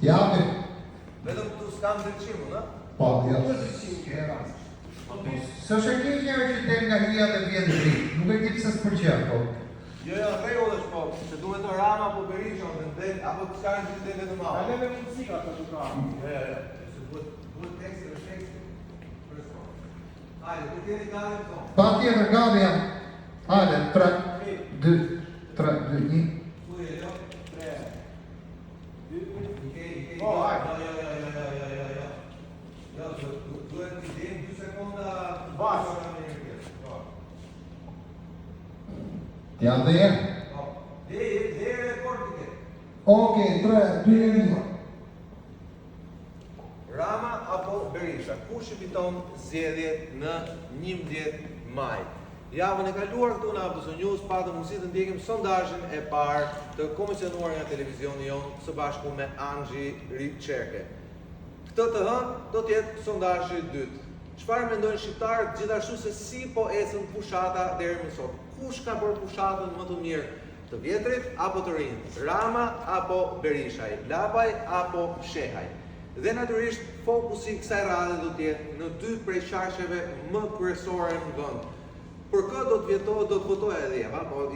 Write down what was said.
Japi. Vetëm tu s'kam ndryqimu, në? Po, ja. S'është e keqja që del nga hija dhe vjen dritë. Nuk e di pse s'pëlqen, po. Jo, rregull është po, se duhet të Rama apo Berisha ose ndel, apo të s'ka një ndel të madh. Edhe me muzika të duka. Jo. Se duhet tekst dhe tekst. Hajde, ku keni gati ton? Pa tjetër, gati jam. Hajde, 3, 2, 3, 2, 1. Ku je, jo? 3. 2, Po, hajde. Jo, duhet të dim 2 sekonda Bas. Janë dhe jenë. Dhe rekord të ketë. Oke, 3, 2, 1. Rama apo Berisha, kush i fiton zgjedhjet në 11 maj? Javën e kaluar këtu në Abdus News patëm mundësi të ndjekim sondazhin e parë të komisionuar nga televizioni jonë së bashku me Anxhi Riçerke. Këtë të hënë do të jetë sondazhi i dytë. Çfarë mendojnë shqiptarët gjithashtu se si po ecën fushata deri më sot? Kush ka bërë fushatën më të mirë? Të vjetrit apo të rinj? Rama apo Berishaj? Lapaj apo Shehaj? Dhe natyrisht fokusi i kësaj radhe do të jetë në 2 prej qarqeve më kryesore në vend. Për kë do të votojë edhe Eva, po